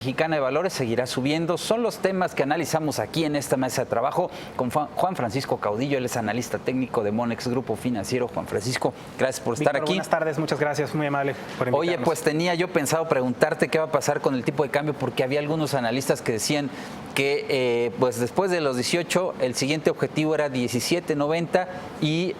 Mexicana de Valores seguirá subiendo. Son los temas que analizamos aquí en esta mesa de trabajo con Juan Francisco Caudillo. Él es analista técnico de Monex Grupo Financiero. Juan Francisco, gracias por estar aquí. Buenas tardes, muchas gracias, muy amable por invitarnos. Oye, pues tenía yo pensado preguntarte qué va a pasar con el tipo de cambio, porque había algunos analistas que decían que pues después de los 18 el siguiente objetivo era 17.90 y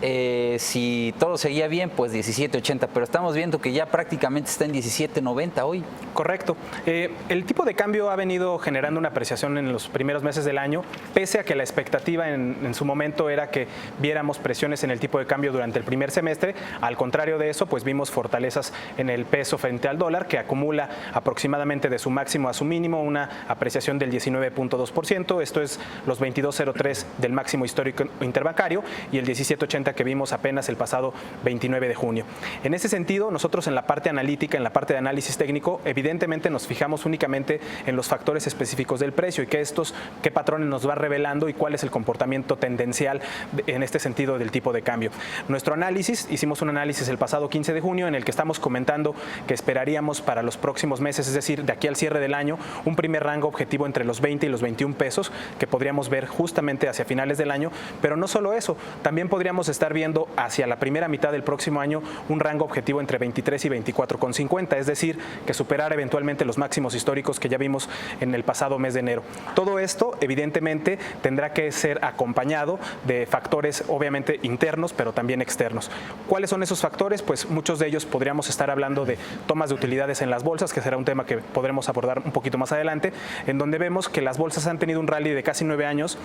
si todo seguía bien pues 17.80, pero estamos viendo que ya prácticamente está en 17.90 hoy. Correcto. El tipo de cambio ha venido generando una apreciación en los primeros meses del año, pese a que la expectativa en su momento era que viéramos presiones en el tipo de cambio durante el primer semestre. Al contrario de eso, pues vimos fortalezas en el peso frente al dólar, que acumula aproximadamente de su máximo a su mínimo una apreciación del 19.2%, esto es los 22.03 del máximo histórico interbancario y el 17.80 que vimos apenas el pasado 29 de junio. En ese sentido, nosotros en la parte analítica, en la parte de análisis técnico, evidentemente nos fijamos únicamente en los factores específicos del precio y qué patrones nos va revelando y cuál es el comportamiento tendencial en este sentido del tipo de cambio. Nuestro análisis, hicimos un análisis el pasado 15 de junio en el que estamos comentando que esperaríamos para los próximos meses, es decir, de aquí al cierre del año, un primer rango objetivo entre los 20 y los 21 pesos que podríamos ver justamente hacia finales del año, pero no solo eso, también podríamos estar viendo hacia la primera mitad del próximo año un rango objetivo entre 23 y 24,50, es decir, que superar eventualmente los máximos históricos que ya vimos en el pasado mes de enero. Todo esto evidentemente tendrá que ser acompañado de factores obviamente internos, pero también externos. ¿Cuáles son esos factores? Pues muchos de ellos podríamos estar hablando de tomas de utilidades en las bolsas, que será un tema que podremos abordar un poquito más adelante, en donde vemos que las bolsas han tenido un rally de casi 9 años,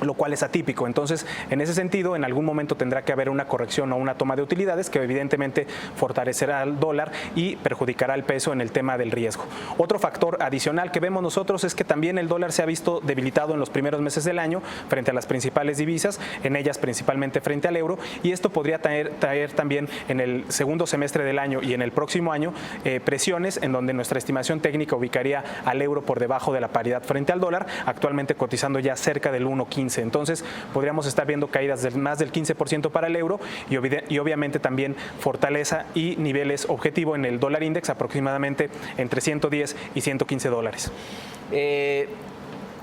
lo cual es atípico. Entonces, en ese sentido, en algún momento tendrá que haber una corrección o una toma de utilidades que evidentemente fortalecerá al dólar y perjudicará al peso en el tema del riesgo. Otro factor adicional que vemos nosotros es que también el dólar se ha visto debilitado en los primeros meses del año frente a las principales divisas, en ellas principalmente frente al euro, y esto podría traer también en el segundo semestre del año y en el próximo año presiones en donde nuestra estimación técnica ubicaría al euro por debajo de la paridad frente al dólar, actualmente cotizando ya cerca del 1.15. Entonces podríamos estar viendo caídas de más del 15% para el euro y obviamente también fortaleza y niveles objetivo en el dólar index aproximadamente entre 110 y 115 dólares.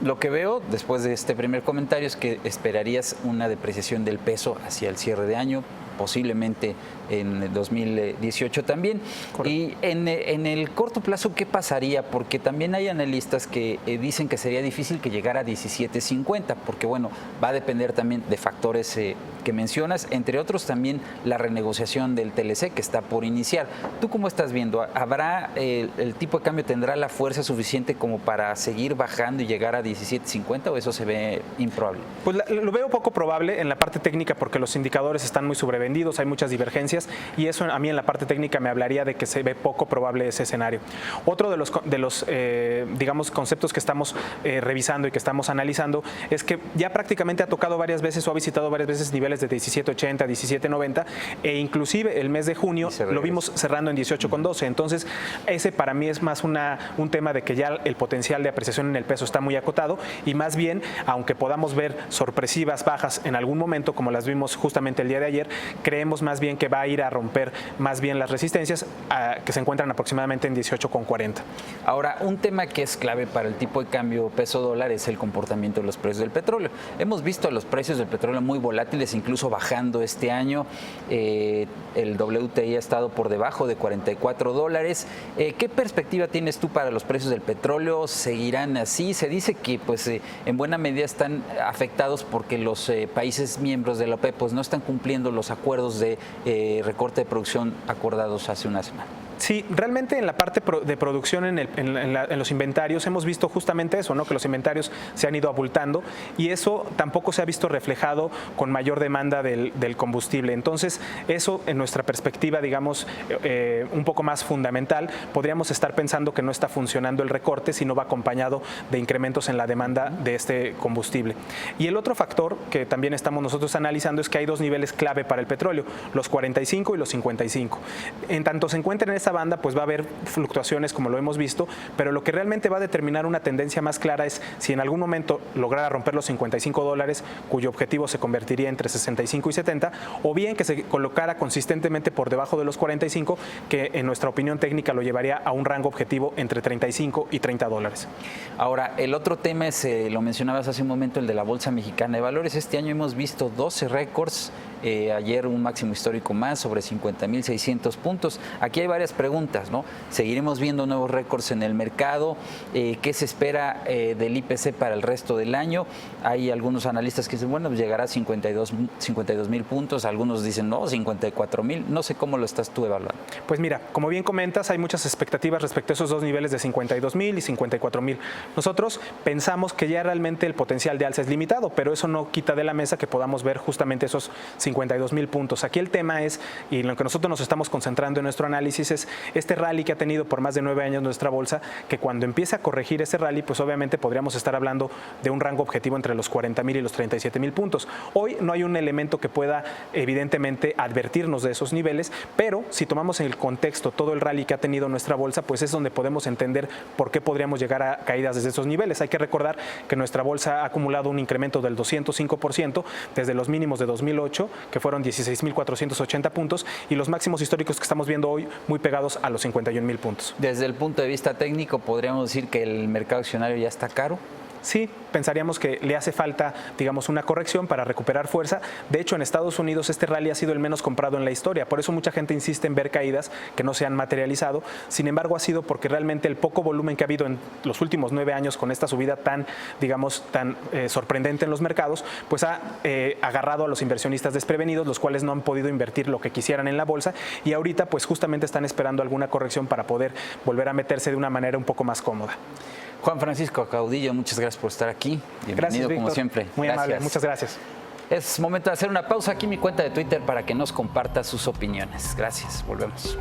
Lo que veo después de este primer comentario es que esperarías una depreciación del peso hacia el cierre de año, posiblemente en 2018 también. Correcto. Y en el corto plazo, ¿qué pasaría? Porque también hay analistas que dicen que sería difícil que llegara a 17.50, porque bueno, va a depender también de factores que mencionas, entre otros también la renegociación del TLC que está por iniciar. ¿Tú cómo estás viendo? ¿Habrá el tipo de cambio tendrá la fuerza suficiente como para seguir bajando y llegar a 17.50 o eso se ve improbable? Pues lo veo poco probable en la parte técnica porque los indicadores están muy sobrevendidos, hay muchas divergencias y eso a mí en la parte técnica me hablaría de que se ve poco probable ese escenario. Otro de los digamos, conceptos que estamos revisando y que estamos analizando es que ya prácticamente ha tocado varias veces o ha visitado varias veces niveles de 17.80, 17.90 e inclusive el mes de junio lo vimos cerrando en 18.12. Entonces ese para mí es más un tema de que ya el potencial de apreciación en el peso está muy acotado y más bien, aunque podamos ver sorpresivas bajas en algún momento como las vimos justamente el día de ayer, creemos más bien que va a ir a romper más bien las resistencias que se encuentran aproximadamente en 18.40. Ahora, un tema que es clave para el tipo de cambio peso-dólar es el comportamiento de los precios del petróleo. Hemos visto a los precios del petróleo muy volátiles, incluso bajando este año. El WTI ha estado por debajo de $44. ¿Qué perspectiva tienes tú para los precios del petróleo? ¿Seguirán así? Se dice que pues, en buena medida están afectados porque los países miembros de la OPEP pues, no están cumpliendo los acuerdos de recorte de producción acordados hace una semana. Sí, realmente en la parte de producción en los inventarios hemos visto justamente eso, ¿no? Que los inventarios se han ido abultando y eso tampoco se ha visto reflejado con mayor demanda del combustible. Entonces, eso en nuestra perspectiva, digamos, un poco más fundamental, podríamos estar pensando que no está funcionando el recorte, sino va acompañado de incrementos en la demanda de este combustible. Y el otro factor que también estamos nosotros analizando es que hay dos niveles clave para el petróleo, los 45 y los 55. En tanto se encuentran en esta esa banda pues va a haber fluctuaciones como lo hemos visto, pero lo que realmente va a determinar una tendencia más clara es si en algún momento lograra romper los $55, cuyo objetivo se convertiría entre 65 y 70, o bien que se colocara consistentemente por debajo de los 45, que en nuestra opinión técnica lo llevaría a un rango objetivo entre 35 y $30. Ahora, el otro tema es, lo mencionabas hace un momento, el de la Bolsa Mexicana de Valores. Este año hemos visto 12 récords, ayer un máximo histórico más, sobre 50.600 puntos. Aquí hay varias preguntas, ¿no? ¿Seguiremos viendo nuevos récords en el mercado? ¿Qué se espera del IPC para el resto del año? Hay algunos analistas que dicen, bueno, pues llegará a 52.000 puntos, algunos dicen, no, 54.000, no sé cómo lo estás tú evaluando. Pues mira, como bien comentas, hay muchas expectativas respecto a esos dos niveles de 52.000 y 54.000. Nosotros pensamos que ya realmente el potencial de alza es limitado, pero eso no quita de la mesa que podamos ver justamente esos 52.000 puntos. Aquí el tema es, y en lo que nosotros nos estamos concentrando en nuestro análisis, es este rally que ha tenido por más de 9 años nuestra bolsa, que cuando empiece a corregir ese rally, pues obviamente podríamos estar hablando de un rango objetivo entre los 40.000 y los 37.000 puntos. Hoy no hay un elemento que pueda evidentemente advertirnos de esos niveles, pero si tomamos en el contexto todo el rally que ha tenido nuestra bolsa, pues es donde podemos entender por qué podríamos llegar a caídas desde esos niveles. Hay que recordar que nuestra bolsa ha acumulado un incremento del 205% desde los mínimos de 2008, que fueron 16.480 puntos, y los máximos históricos que estamos viendo hoy muy pegados a los 51.000 puntos. Desde el punto de vista técnico, ¿podríamos decir que el mercado accionario ya está caro? Sí, pensaríamos que le hace falta, digamos, una corrección para recuperar fuerza. De hecho, en Estados Unidos este rally ha sido el menos comprado en la historia. Por eso mucha gente insiste en ver caídas que no se han materializado. Sin embargo, ha sido porque realmente el poco volumen que ha habido en los últimos 9 años con esta subida tan, digamos, tan sorprendente en los mercados, pues ha agarrado a los inversionistas desprevenidos, los cuales no han podido invertir lo que quisieran en la bolsa, y ahorita pues justamente están esperando alguna corrección para poder volver a meterse de una manera un poco más cómoda. Juan Francisco Caudillo, muchas gracias por estar aquí. Bienvenido, gracias, Víctor, como siempre. Muy gracias. amable, muchas gracias. Es momento de hacer una pausa aquí en mi cuenta de Twitter para que nos comparta sus opiniones. Gracias, volvemos.